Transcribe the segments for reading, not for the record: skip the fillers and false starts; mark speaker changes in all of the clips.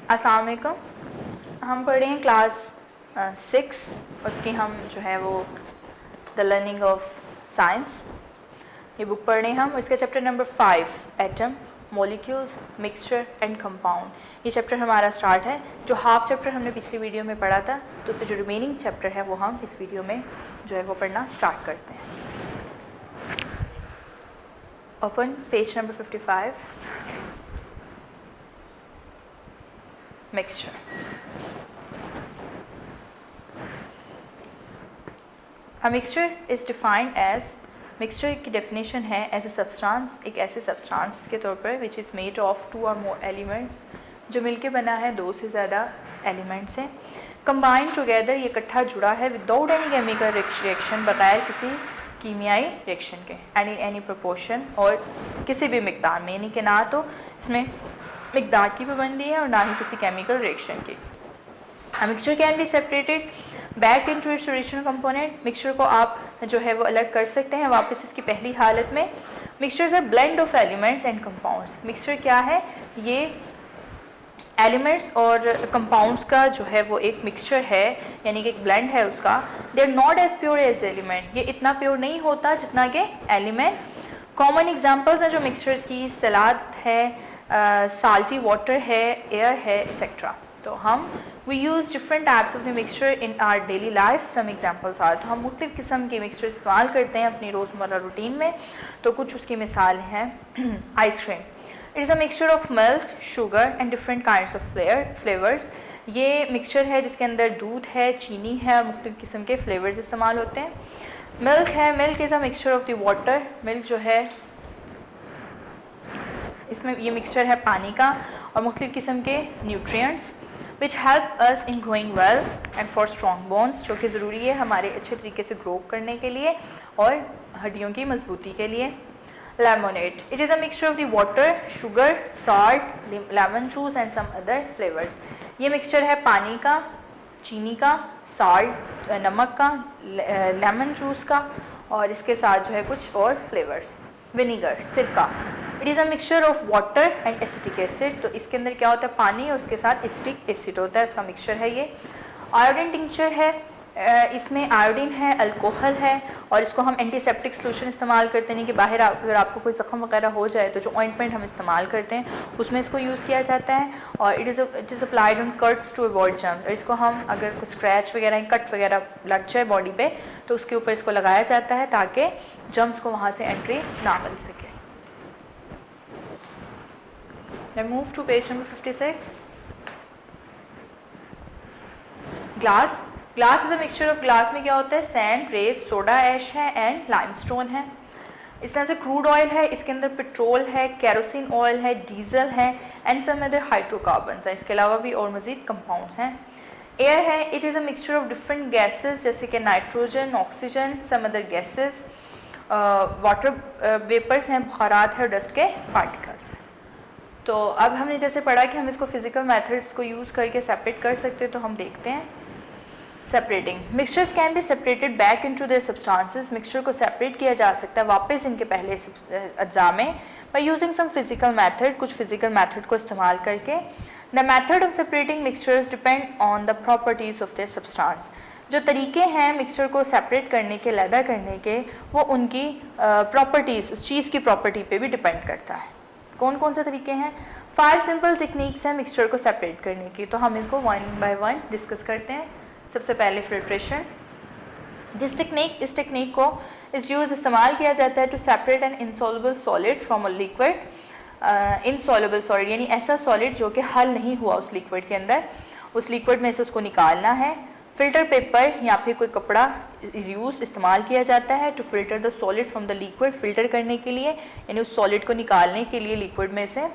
Speaker 1: अस्सलाम वालेकुम। हम पढ़ रहे हैं क्लास 6, उसकी हम जो है वो द लर्निंग ऑफ साइंस ये बुक पढ़ रहे हैं हम। इसका chapter number 5 atom, molecules, mixture and compound ये चैप्टर हमारा स्टार्ट है। जो हाफ चैप्टर हमने पिछली वीडियो में पढ़ा था, तो उससे जो रिमेनिंग चैप्टर है वो हम इस वीडियो में जो है वो पढ़ना स्टार्ट करते हैं। Open page number 55, mixture. A mixture is defined as, mixture की डेफिनेशन है एज ए सब्सटेंस, एक ऐसे सब्सटेंस के तौर पर विच इज़ मेड ऑफ 2 और मोर एलिमेंट्स, जो मिलके बना है 2 से ज़्यादा एलिमेंट से। कंबाइंड टुगेदर, ये इकट्ठा जुड़ा है विदाउट एनी केमिकल रिएक्शन, बगैर किसी कीमियाई रिएक्शन के, एंड इन एनी प्रोपोर्शन, और किसी भी मिकदार में, यानी कि ना तो इसमें मिकदार की पाबंदी है और ना ही किसी केमिकल रिएक्शन की। Mixture can be separated back into its original component, mixture को आप जो है वो अलग कर सकते हैं वापस इसकी पहली हालत में। Mixtures are blend of elements and compounds, mixture क्या है, ये एलिमेंट्स और कंपाउंड्स का जो है वो एक मिक्सचर है, यानी कि एक ब्लेंड है उसका। They are not as pure as element, ये इतना प्योर नहीं होता जितना कि एलिमेंट। कॉमन एग्जांपल्स हैं जो मिक्सचर्स की, सलाद है, साल्टी वाटर है, एयर है, एक्सेट्रा। तो हम we use different types of the mixture in our daily life, some examples are, तो हम मुख्तलिफ़ किस्म के मिक्सचर इस्तेमाल करते हैं अपनी रोज़मर्रा रूटीन में। तो कुछ उसकी मिसाल हैं। Ice cream, it is a mixture of milk, sugar and different kinds of flavours. ये मिक्सचर है जिसके अंदर दूध है, चीनी है और मुख्तलिफ़ किस्म के फ्लेवर्स इस्तेमाल होते हैं। मिल्क है, milk is a mixture of the water, milk जो है इसमें ये मिक्सचर है पानी का और मुख्तलिफ़ किस्म के nutrients which help us in growing well and for strong bones, जो कि ज़रूरी है हमारे अच्छे तरीके से ग्रो करने के लिए और हड्डियों की मजबूती के लिए। Lemonade, it is a mixture of the water, sugar, salt, lemon juice and some other flavours. ये मिक्सचर है पानी का, चीनी का, साल्ट नमक का, लेमन जूस का और इसके साथ जो है कुछ और फ्लेवर्स। विनीगर, सिरका, it is a mixture of water and acetic acid, तो इसके अंदर क्या होता है, पानी और उसके साथ एसिटिक एसिड होता है, उसका मिक्सचर है ये। आयोडीन टिंक्चर है, इसमें आयोडीन है, अल्कोहल है और इसको हम एंटीसेप्टिक सोल्यूशन इस्तेमाल करते हैं कि बाहर अगर आपको कोई ज़ख्म वगैरह हो जाए तो जो ऑइंटमेंट हम इस्तेमाल करते हैं उसमें इसको यूज़ किया जाता है। और it is applied on cuts to avoid germs, इसको हम अगर कोई स्क्रैच वगैरह कट वगैरह लग जाए बॉडी पे तो उसके ऊपर इसको लगाया जाता है ताकि जर्म्स को वहाँ से एंट्री ना मिल सके। Then move to page number 56. Glass, glass is a mixture of, glass में क्या होता है, सैंड, रेत, सोडा ऐश है एंड लाइमस्टोन है। इस तरह से क्रूड ऑयल है, इसके अंदर पेट्रोल है, केरोसिन ऑयल है, डीजल है एंड सम अदर हाइड्रोकार्बन्स हैं। इसके अलावा भी और मज़ीद कंपाउंड्स हैं। एयर है, it is a mixture of different gases जैसे कि nitrogen, oxygen, some other gases. Water vapours हैं, बुखारात है और डस्ट के पार्टिकल्स। तो अब हमने जैसे पढ़ा कि हम इसको फिज़िकल मेथड्स को यूज़ करके सेपरेट कर सकते हैं, तो हम देखते हैं। Separating, mixtures can be separated back into their substances, mixture को सेपरेट किया जा सकता है वापस इनके पहले अज्जा में by using some physical method, कुछ फिजिकल मेथड को इस्तेमाल करके। The method of separating mixtures depend on the properties of their substance, जो तरीके हैं मिक्सचर को सेपरेट करने के, अलग करने के, वो उनकी प्रॉपर्टीज़, उस चीज़ की प्रॉपर्टी पे भी डिपेंड करता है। कौन कौन से तरीके हैं? 5 सिंपल टेक्निक्स हैं मिक्सचर को सेपरेट करने की, तो हम इसको वन बाय वन डिस्कस करते हैं। सबसे पहले फिल्ट्रेशन, इस टेक्निक को इस्तेमाल किया जाता है to separate an insoluble solid from a liquid. Insoluble solid यानी ऐसा सॉलिड जो कि हल नहीं हुआ उस लिक्विड के अंदर, उस लिक्विड में से उसको निकालना है। फिल्टर पेपर या फिर कोई कपड़ा इस्तेमाल किया जाता है to filter the solid from the liquid, filter करने के लिए, यानी उस सॉलिड को निकालने के लिए लिक्विड में से।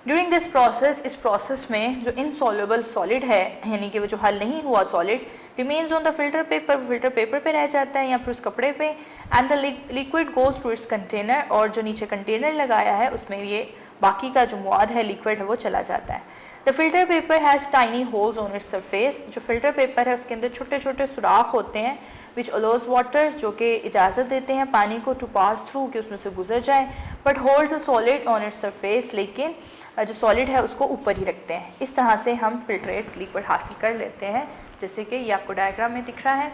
Speaker 1: ड्यूरिंग दिस प्रोसेस, इस प्रोसेस में जो इनसॉल्युबल सॉलिड है यानी कि वो जो हल नहीं हुआ solid remains on the filter paper पे रह जाता है या फिर उस कपड़े पे, and the liquid goes to its container, और जो नीचे कंटेनर लगाया है उसमें ये बाकी का जो मवाद है, लिक्विड है, वो चला जाता है। The filter paper has tiny holes on its surface, जो फिल्टर पेपर है उसके अंदर छोटे छोटे सुराख होते हैं, विच अलोज वाटर, जो कि इजाज़त देते हैं पानी को टू पास थ्रू, कि उसमें से गुजर जाए, but holds a solid on its surface, लेकिन जो सॉलिड है उसको ऊपर ही रखते हैं। इस तरह से हम फिल्ट्रेट लिक्विड हासिल कर लेते हैं, जैसे कि ये आपको डायग्राम में दिख रहा है।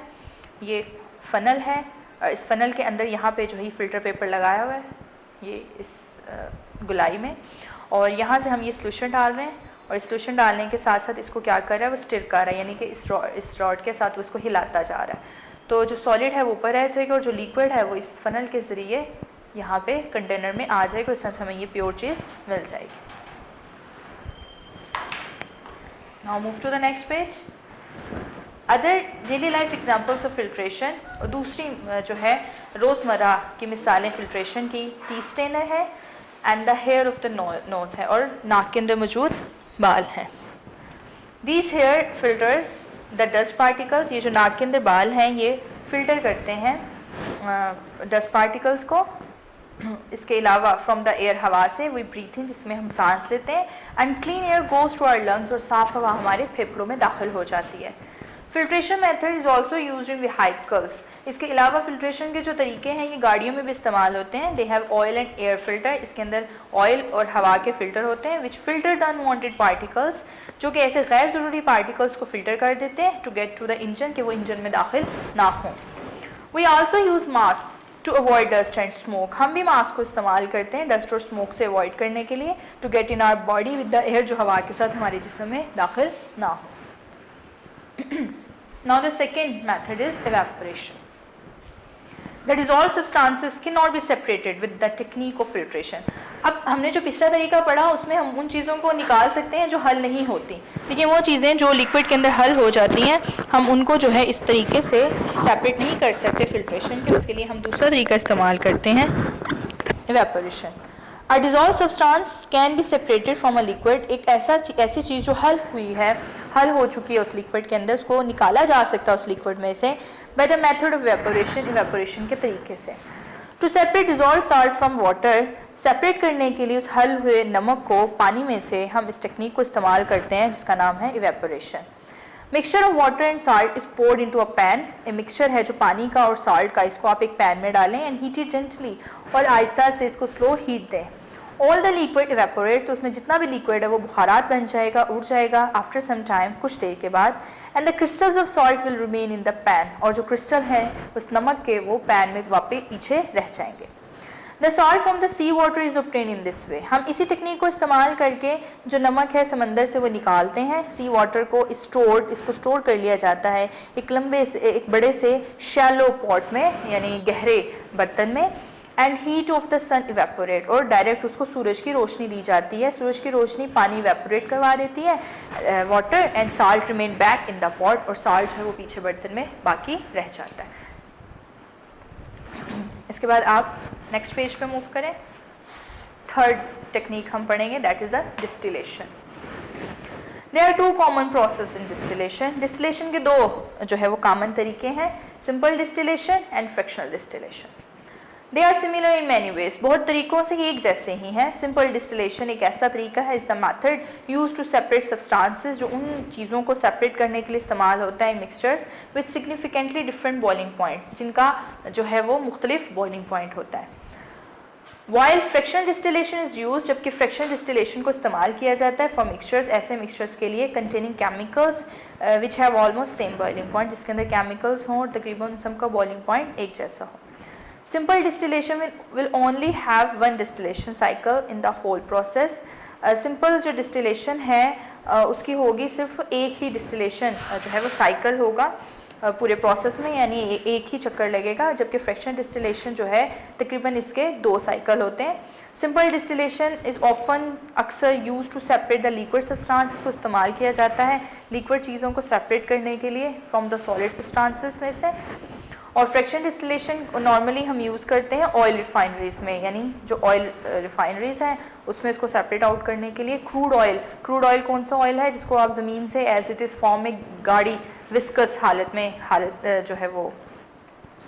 Speaker 1: ये फ़नल है और इस फ़नल के अंदर यहाँ पे जो है फ़िल्टर पेपर लगाया हुआ है, ये इस गुलाई में, और यहाँ से हम ये सोल्यूशन डाल रहे हैं, और इस सोल्यूशन डालने के साथ साथ इसको क्या कर रहा है, वो स्टिर कर रहा है, यानी कि इस रॉड के साथ वो इसको हिलाता जा रहा है। तो जो सॉलिड है वो ऊपर रह जाएगा और जो लिक्विड है वो इस फ़नल के ज़रिए यहाँ पे कंटेनर में आ जाएगा, इस तरह से हमें ये प्योर चीज़ मिल जाएगी। Now move to the next page. Other daily life examples of filtration, और दूसरी जो है रोज़मर्रा की मिसालें फिल्ट्रेशन की, टी स्टेनर है and the hair of the nose है, और नाक के अंदर मौजूद बाल हैं। These hair filters the dust particles, ये जो नाक के अंदर बाल हैं ये फिल्टर करते हैं डस्ट पार्टिकल्स को। इसके अलावा फ्रॉम द एयर, हवा से, वी ब्रीथ इन, जिसमें हम सांस लेते हैं, and clean air goes to our lungs, और साफ़ हवा हमारे फेफड़ों में दाखिल हो जाती है। Filtration method is also use in vehicles, इसके अलावा फिल्ट्रेशन के जो तरीके हैं ये गाड़ियों में भी इस्तेमाल होते हैं। They have oil and air filter, इसके अंदर ऑयल और हवा के फ़िल्टर होते हैं, विच फिल्टर द अनवांटेड पार्टिकल्स, जो कि ऐसे गैर ज़रूरी पार्टिकल्स को फ़िल्टर कर देते हैं, to get to the engine, कि वो इंजन में दाखिल ना हों। We also use mask to avoid dust and smoke, हम भी मास्क को इस्तेमाल करते हैं डस्ट और स्मोक से अवॉइड करने के लिए, to get in our body with the air, जो हवा के साथ हमारे जिस्म में दाखिल ना हो। Now the second method is evaporation. The dissolved substances cannot be separated with the technique of filtration. अब हमने जो पिछला तरीका पढ़ा उसमें हम उन चीज़ों को निकाल सकते हैं जो हल नहीं होती, लेकिन वो चीज़ें जो लिक्विड के अंदर हल हो जाती हैं हम उनको जो है इस तरीके से सेपरेट नहीं कर सकते फिल्ट्रेशन के, उसके लिए हम दूसरा तरीका इस्तेमाल करते हैं, evaporation. A dissolved substance can be separated from a liquid, एक ऐसी चीज़ जो हल हुई है, हल हो चुकी है उस लिक्विड के अंदर, उसको निकाला जा सकता है उस लिक्विड में से by the method of evaporation, evaporation के तरीके से। To separate dissolve salt from water, separate करने के लिए उस हल हुए नमक को पानी में से हम इस टेक्निक को इस्तेमाल करते हैं जिसका नाम है evaporation. Mixture of water and salt is poured into a pan, a mixture है जो पानी का और साल्ट का, इसको आप एक पैन में डालें, एंड हीट इट जेंटली, और आहिस्ता से इसको स्लो हीट दें। ऑल द लिक्विड इवेपोरेट, तो उसमें जितना भी लिक्विड है वो बुखारात बन जाएगा, उड़ जाएगा आफ्टर सम टाइम, कुछ देर के बाद, and the crystals of salt will remain in the pan, और जो क्रिस्टल हैं उस नमक के वो पैन में वापस पीछे रह जाएंगे। The salt from the sea water is obtain in this way, हम इसी टेक्निक को इस्तेमाल करके जो नमक है समंदर से वो निकालते हैं। सी वाटर को इसको स्टोर कर लिया जाता है एक बड़े से शैलो पॉट में, यानी गहरे बर्तन में, and heat of the sun evaporate, और डायरेक्ट उसको सूरज की रोशनी दी जाती है, सूरज की रोशनी पानी इवेपोरेट करवा देती है water, and salt remain back in the pot, और साल्ट है वो पीछे बर्तन में बाकी रह जाता है। इसके बाद आप नेक्स्ट पेज पे मूव करें। थर्ड टेक्निक हम पढ़ेंगे, that is the distillation. There are two common process in distillation, distillation के दो जो है वो कॉमन तरीके हैं, simple distillation and fractional distillation. They are similar in many ways, बहुत तरीक़ों से ये एक जैसे ही हैं। सिंपल डिस्टिलेशन एक ऐसा तरीका है, is the method use to separate substances, जो उन चीज़ों को सेपरेट करने के लिए इस्तेमाल होता है in mixtures with significantly different boiling points, जिनका जो है वो मुख्तलिफ बॉइलिंग पॉइंट होता है। While fractional distillation is use, जबकि फ्रैक्शनल डिस्टिलेशन को इस्तेमाल किया जाता है फॉर मिक्सचर्स, ऐसे मिक्सचर्स के लिए containing chemicals which have almost same boiling point, जिसके अंदर केमिकल्स हों और तकरीबन सबका बॉइलिंग पॉइंट एक जैसा हो। Simple distillation will only have one distillation cycle in the whole process. Simple जो distillation है उसकी होगी सिर्फ एक ही distillation जो है वो cycle होगा पूरे प्रोसेस में, यानी एक ही चक्कर लगेगा, जबकि फ्रैक्शनल डिस्टिलेशन जो है तकरीबन इसके 2 साइकिल होते हैं। सिंपल डिस्टिलेशन इज़ ऑफन अक्सर use to separate the liquid substance, इसको इस्तेमाल किया जाता है लिक्विड चीज़ों को सेपरेट करने के लिए फ्रॉम द सॉलिड सब्सटेंसेस में से। और फ्रैक्शनल डिस्टिलेशन नॉर्मली हम यूज़ करते हैं ऑयल रिफाइनरीज में, यानी जो ऑयल रिफाइनरीज हैं उसमें इसको सेपरेट आउट करने के लिए। क्रूड ऑयल कौन सा ऑयल है जिसको आप ज़मीन से एज इट इज़ फॉर्म में गाढ़ी विस्कस हालत जो है वो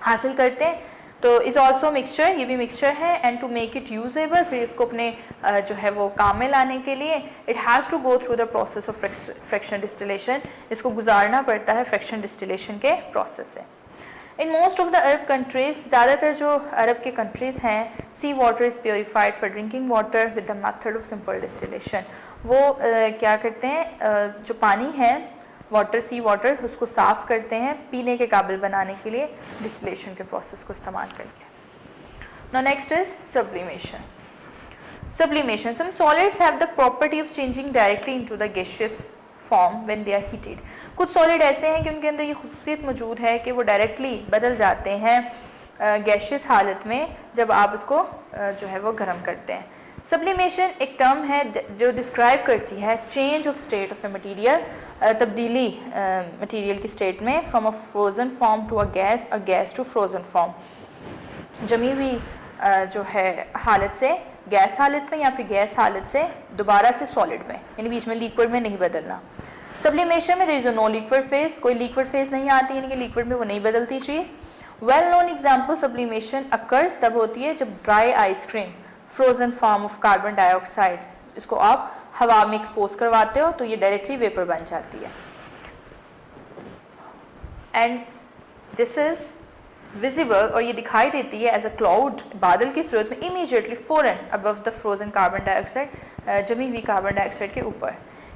Speaker 1: हासिल करते हैं, तो इज़ ऑल्सो मिक्सचर, ये भी मिक्सचर है। And to make it usable, फिर इसको अपने जो है वो काम में लाने के लिए it has to go through the process of fraction distillation, इसको गुजारना पड़ता है फ्रैक्शन डिस्टिलेशन के प्रोसेस से। In most of the Arab countries, ज़्यादातर जो अरब के कंट्रीज़ हैं, sea water is purified for drinking water with the method of simple distillation. वो क्या करते हैं, जो पानी है वाटर, सी वाटर, उसको साफ़ करते हैं पीने के काबिल बनाने के लिए डिस्टिलेशन के प्रोसेस को इस्तेमाल करके। Now next is sublimation. Sublimation. Some solids have the property of changing directly into the gaseous form when they are heated. कुछ सॉलिड ऐसे हैं कि उनके अंदर ये खुसूसियत मौजूद है कि वो डायरेक्टली बदल जाते हैं गैशियस हालत में जब आप उसको जो है वो गर्म करते हैं। सब्लिमेशन एक टर्म है जो डिस्क्राइब करती है change of state of a material, तब्दीली मटीरियल की स्टेट में from a frozen form to a gas to frozen form. जमी हुई जो है हालत से गैस हालत में या फिर गैस हालत से दोबारा से सॉलिड में, यानी बीच में लिक्विड में नहीं बदलना। सब्लिमेशन में there is no liquid phase, कोई लिक्विड फेज नहीं आती, यानी कि लिक्विड में वो नहीं बदलती चीज़। Well known example sublimation occurs तब होती है जब dry ice cream frozen form of carbon dioxide, इसको आप हवा में एक्सपोज करवाते हो तो ये डायरेक्टली वेपर बन जाती है। एंड दिस इज विजिबल, और ये दिखाई देती है एज अ क्लाउड, बादल की सूरत में, इमीडिएटली फ़ौरन above the frozen carbon dioxide, जमी हुई कार्बन डाइऑक्साइड के ऊपर।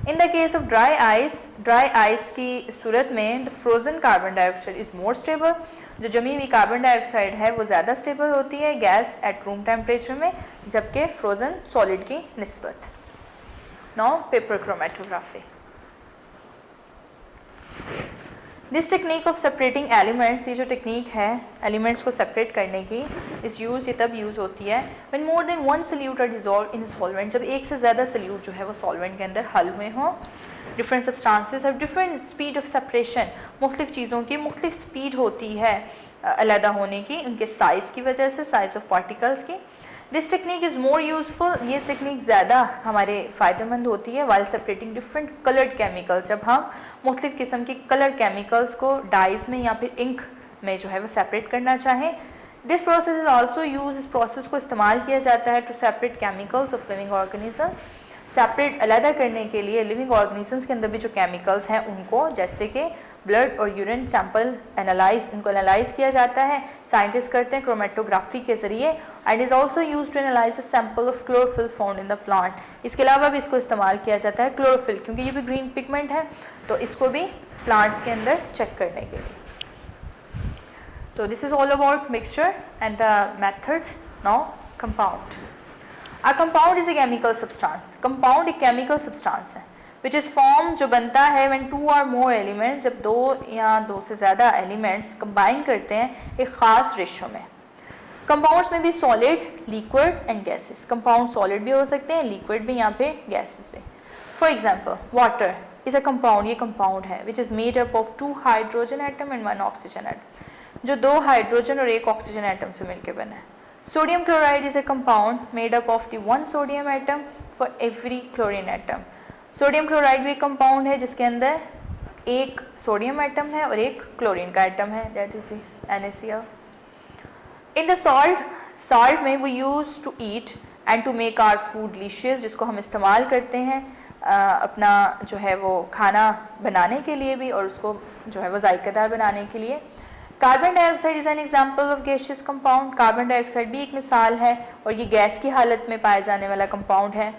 Speaker 1: In the case of dry ice की सूरत में the frozen carbon dioxide is more stable, जो जमी हुई कार्बन डाइऑक्साइड है वो ज़्यादा स्टेबल होती है गैस एट रूम टेम्परेचर में, जबकि फ्रोजन सॉलिड की निस्बत। Now paper chromatography. This technique of separating elements, ये जो टेक्निक है एलिमेंट्स को सेपरेट करने की, इस यूज़ ये तब यूज़ होती है when more than one solute are dissolve in solvent, जब एक से ज़्यादा सल्यूट जो है वो सॉल्वेंट के अंदर हल हुए हों। Different substances have different speed of separation, मुख्तलिफ चीज़ों की मुख्तलिफ स्पीड होती है अलहदा होने की, उनके साइज़ की वजह से, साइज़ ऑफ पार्टिकल्स की। This technique is more useful, ये टेक्निक ज़्यादा हमारे फ़ायदेमंद होती है while separating different coloured chemicals, जब हम मुख्तलिफ़ किस्म की कलर केमिकल्स को डाइज़ में या फिर इंक में जो है वो सेपरेट करना चाहें। This process is also use, इस प्रोसेस को इस्तेमाल किया जाता है to separate chemicals of living organisms, separate अलहदा करने के लिए लिविंग ऑर्गेनिजम्स के अंदर भी जो केमिकल्स हैं उनको, जैसे कि ब्लड और यूरिन सैंपल एनालाइज, इनको एनालाइज किया जाता है, साइंटिस्ट करते हैं क्रोमेटोग्राफी के ज़रिए। And is also use to analyse a sample of chlorophyll found in the plant. इसके अलावा भी इसको इस्तेमाल किया जाता है क्लोरोफिल, क्योंकि ये भी ग्रीन पिगमेंट है, तो इसको भी प्लांट्स के अंदर चेक करने के लिए। तो this is all about mixture and the methods. Now compound. A compound is a chemical substance. Compound एक केमिकल सब्सटेंस है विच इज़ फॉर्म, जो बनता है व्हेन टू और मोर एलिमेंट्स, जब दो या दो से ज़्यादा एलिमेंट्स कंबाइन करते हैं एक ख़ास रेशो में। कंपाउंड्स में भी solid, liquids and gases. Compound solid भी हो सकते हैं, लिक्विड भी, या फिर गैसेस भी। For example water is a compound, ये कंपाउंड है which is made up of 2 hydrogen atom and 1 oxygen atom, जो 2 हाइड्रोजन और 1 ऑक्सीजन एटम से मिलकर बना है। Sodium chloride is a compound made up of the 1 sodium atom for every chlorine atom. Sodium chloride भी एक compound है जिसके अंदर 1 सोडियम एटम है और 1 क्लोरीन का एटम है, that is NaCl। In the salt में वो use to eat and to make our food delicious, जिसको हम इस्तेमाल करते हैं अपना जो है वो खाना बनाने के लिए भी और उसको जो है वो जायकेदार बनाने के लिए। Carbon dioxide is an example of gaseous compound. Carbon dioxide भी एक मिसाल है और ये गैस की हालत में पाए जाने वाला कंपाउंड है।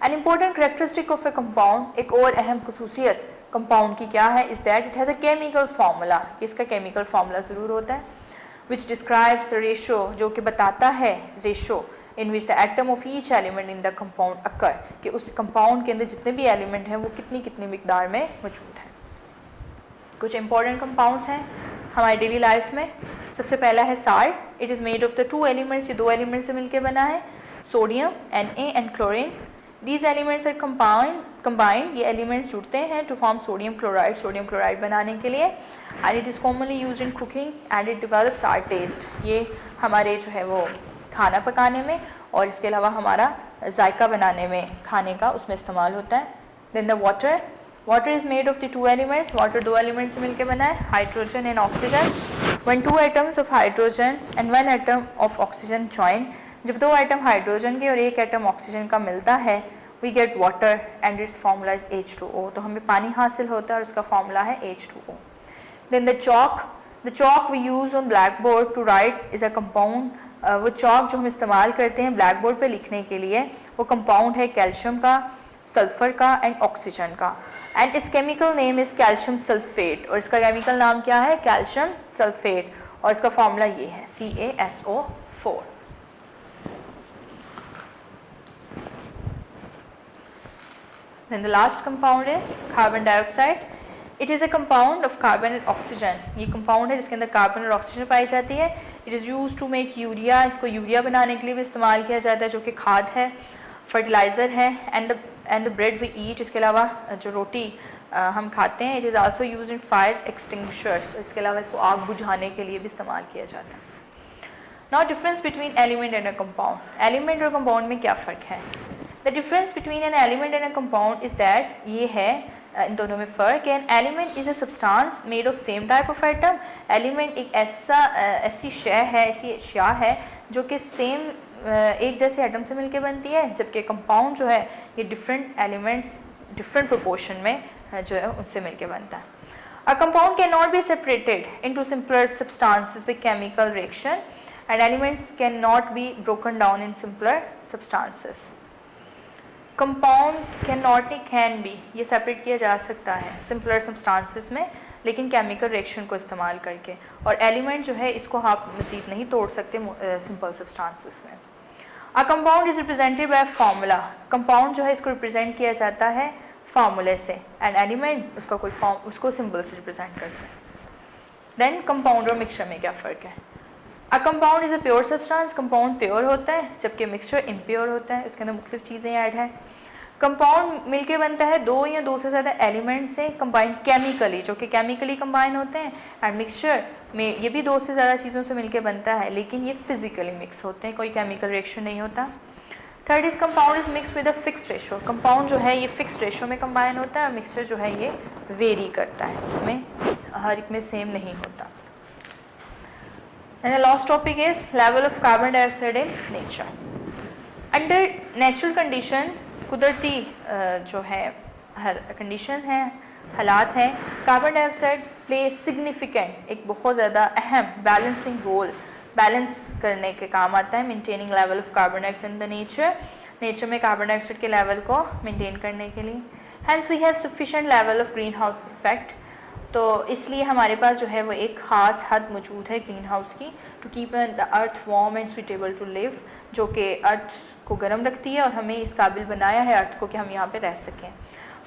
Speaker 1: An important characteristic of A compound, एक और अहम खसूसियत कंपाउंड की क्या है, is that it has a chemical formula, इसका केमिकल फार्मूला ज़रूर होता है, विच डिस्क्राइब्स द रेशो, जो कि बताता है ratio in which the atom of each element in the compound occur, कि उस कंपाउंड के अंदर जितने भी एलिमेंट हैं वो कितनी कितनी मिकदार में मौजूद हैं। कुछ इंपॉर्टेंट कंपाउंड्स हैं हमारी डेली लाइफ में। सबसे पहला है salt. It is made of the 2 elements, ये 2 एलिमेंट्स से मिलकर बना है, sodium Na and chlorine. These elements are combined, ये एलिमेंट्स जुड़ते हैं टू फॉर्म सोडियम क्लोराइड बनाने के लिए। And it is commonly use in cooking and it develops our taste, ये हमारे जो है वो खाना पकाने में और इसके अलावा हमारा जायका बनाने में, खाने का, उसमें इस्तेमाल होता है। Then the water is made of the 2 elements, water 2 elements से मिलकर बना है, hydrogen and oxygen. When two atoms of hydrogen and one atom of oxygen join, जब दो एटम हाइड्रोजन के और एक एटम ऑक्सीजन का मिलता है, we get water and its formula is H2O. तो हमें पानी हासिल होता है और उसका फॉर्मूला है H2O. Then the chalk we use on blackboard to write is a compound. वो चॉक जो हम इस्तेमाल करते हैं ब्लैक बोर्ड पर लिखने के लिए, वो कंपाउंड है कैल्शियम का, सल्फर का एंड ऑक्सीजन का, एंड इस chemical name is calcium sulphate, और इसका केमिकल नाम क्या है, कैल्शियम सल्फेट, और इसका फॉर्मूला ये है CaSO4. Then the last compound is carbon dioxide. It is a compound of carbon and oxygen. ये compound है जिसके अंदर कार्बन और ऑक्सीजन पाई जाती है. It is used to make urea. इसको यूरिया बनाने के लिए भी इस्तेमाल किया जाता है, जो कि खाद है, फर्टिलाइज़र है, and the bread we eat. इसके अलावा जो रोटी हम खाते हैं, it is also used in fire extinguishers. इसके अलावा इसको आग बुझाने के लिए भी इस्तेमाल किया जाता है. Now difference between element and a compound. Element और compound में क्या फ़र्क है? The difference between an element and a compound is that ये है इन दोनों में फ़र्क है. An element is a substance made of same type of atom. Element एक ऐसी शय है, ऐसी अशिया है जो कि सेम एक जैसे एटम से मिलके बनती है, जबकि कंपाउंड जो है ये डिफरेंट एलिमेंट्स डिफरेंट प्रोपोर्शन में जो है उनसे मिलके बनता है. A compound cannot be separated into simpler substances by chemical reaction, and elements cannot be broken down in simpler substances. Compound can not नहीं कैन बी, ये सेपरेट किया जा सकता है सिंपलर सब्सटेंसेस में, लेकिन केमिकल रिएक्शन को इस्तेमाल करके, और एलिमेंट जो है इसको आप मज़ीद नहीं तोड़ सकते सिंपल सब्सटेंसेस में. A compound is represented by formula. Compound जो है इसको रिप्रेजेंट किया जाता है फार्मूले से, एंड एलिमेंट उसका कोई फॉर्म उसको सिंबल से रिप्रेजेंट करते हैं. देन कंपाउंड और मिक्सचर में क्या फ़र्क है? A compound is a pure substance. Compound pure होता है जबकि मिक्सचर इम्प्योर होता है, उसके अंदर मुख्तलिफ चीज़ें ऐड हैं. कंपाउंड मिलके बनता है दो या दो से ज़्यादा एलिमेंट से कंबाइन केमिकली, जो कि केमिकली कंबाइन होते हैं, एंड मिक्सचर में ये भी दो से ज़्यादा चीज़ों से मिलके बनता है, लेकिन ये फिजिकली मिक्स होते हैं, कोई केमिकल रिएक्शन नहीं होता. Third is compound is mix with a fixed ratio. Compound जो है ये फिक्स्ड रेशो में कंबाइन होता है, और मिक्सचर जो है ये वेरी करता है, उसमें हर एक में सेम नहीं होता. And the last topic is level of carbon dioxide in nature. Under natural condition, कुदरती जो है कंडीशन है, हालात हैं, कार्बन डाइऑक्साइड प्ले सिग्निफिकेंट एक बहुत ज़्यादा अहम बैलेंसिंग रोल, बैलेंस करने के काम आता है, maintaining level of carbon dioxide in the nature में कार्बन डाइऑक्साइड के लेवल को मेंटेन करने के लिए. Hence we have sufficient level of greenhouse effect. तो इसलिए हमारे पास जो है वो एक ख़ास हद मौजूद है ग्रीन हाउस की, to keep the earth warm and suitable to live, जो कि अर्थ को गर्म रखती है और हमें इस काबिल बनाया है अर्थ को कि हम यहाँ पे रह सकें.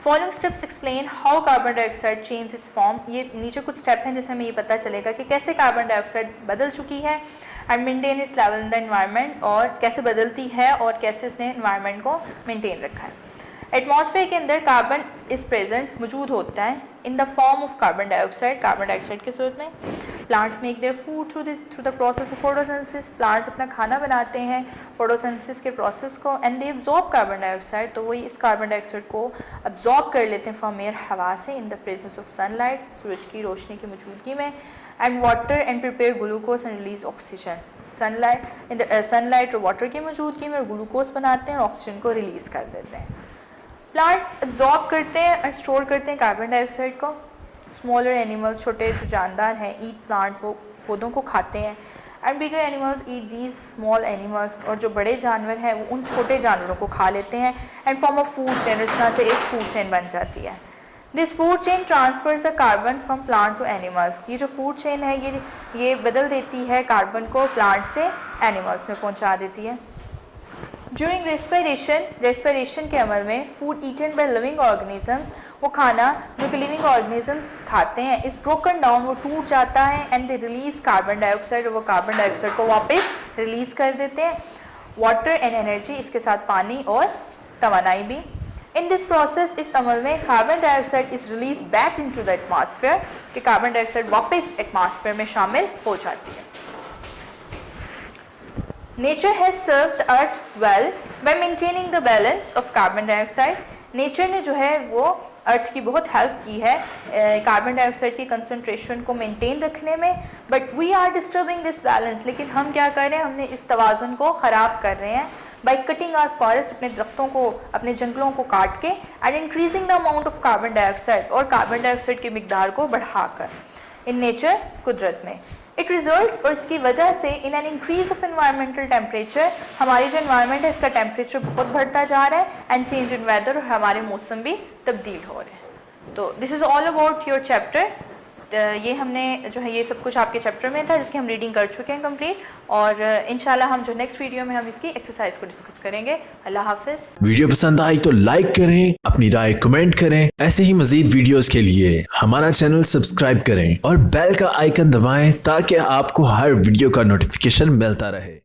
Speaker 1: Following steps explain how carbon dioxide change it's form. ये नीचे कुछ स्टेप हैं जिससे हमें ये पता चलेगा कि कैसे कार्बन डाइऑक्साइड बदल चुकी है and maintain its level in the environment, और कैसे बदलती है और कैसे उसने एनवायरनमेंट को मेंटेन रखा है. एटमॉस्फेयर के अंदर कार्बन इज़ प्रेजेंट मौजूद होता है in the form of carbon dioxide की सूरत में. Plants make their food through the process of photosynthesis. Plants अपना खाना बनाते हैं फोटोसिंथेसिस के प्रोसेस को, and they absorb carbon dioxide. तो वो इस कार्बन डाइऑक्साइड को अब्जॉर्ब कर लेते हैं फ्रॉम एयर, हवा से, in the presence of sunlight, सूरज की रोशनी की मौजूदगी में, and water and prepare glucose and release oxygen. Sunlight और वाटर की मौजूदगी में ग्लूकोज बनाते हैं और ऑक्सीजन को रिलीज़ कर देते हैं. प्लांट्स एब्जॉर्ब करते हैं और स्टोर करते हैं कार्बन डाइऑक्साइड को. स्मॉलर एनिमल्स, छोटे जो जानदार हैं, ईट प्लांट, वो पौधों को खाते हैं, and bigger animals eat these small animals, और जो बड़े जानवर हैं वो उन छोटे जानवरों को खा लेते हैं, and form of food chain. इस तरह से एक फूड चेन बन जाती है. This food chain transfers the carbon from plant to animals. ये जो फूड चेन है ये बदल देती है कार्बन को प्लांट से एनिमल्स में पहुँचा देती है. ड्यूरिंग रेस्पिरेशन के अमल में food eaten by living organisms, वो खाना जो कि लिविंग ऑर्गेनिजम्स खाते हैं, इस ब्रोकन डाउन, वो टूट जाता है, and they release carbon dioxide, और वो कार्बन डाइऑक्साइड को वापस रिलीज़ कर देते हैं. वाटर एंड एनर्जी, इसके साथ पानी और तवानाई भी. इन दिस प्रोसेस, इस अमल में carbon dioxide is release back into the atmosphere, कि कार्बन डाइऑक्साइड वापस एटमॉस्फेयर में शामिल हो जाती है. Nature has served the earth well by maintaining the balance of carbon dioxide. Nature ने जो है वो अर्थ की बहुत हेल्प की है कार्बन डाइऑक्साइड की कंसंट्रेशन को मेंटेन रखने में, but we are disturbing this balance. लेकिन हम क्या कर रहे हैं, हमने इस तवाज़ुन को ख़राब कर रहे हैं बाई कटिंग आवर फॉरेस्ट, अपने दरख्तों को, अपने जंगलों को काट के, and increasing the amount of carbon dioxide, और कार्बन डाइऑक्साइड की मिकदार को बढ़ाकर इन नेचर, कुदरत में। इट रिजल्ट्स, और इसकी वजह से, in an increase of environmental temperature, हमारी जो इन्वायरमेंट है इसका टेम्परेचर बहुत बढ़ता जा रहा है, एंड चेंज इन वेदर, और हमारे मौसम भी तब्दील हो रहे हैं। तो this is all about your chapter. ये हमने जो है ये सब कुछ आपके चैप्टर में था जिसकी हम रीडिंग कर चुके हैं कंप्लीट, और इंशाल्लाह हम जो नेक्स्ट वीडियो में हम इसकी एक्सरसाइज को डिस्कस करेंगे। अल्लाह हाफिज़।
Speaker 2: वीडियो पसंद आई तो लाइक करें, अपनी राय कमेंट करें। ऐसे ही मजीद वीडियोस के लिए हमारा चैनल सब्सक्राइब करें और बेल का आइकन दबाएं ताकि आपको हर वीडियो का नोटिफिकेशन मिलता रहे।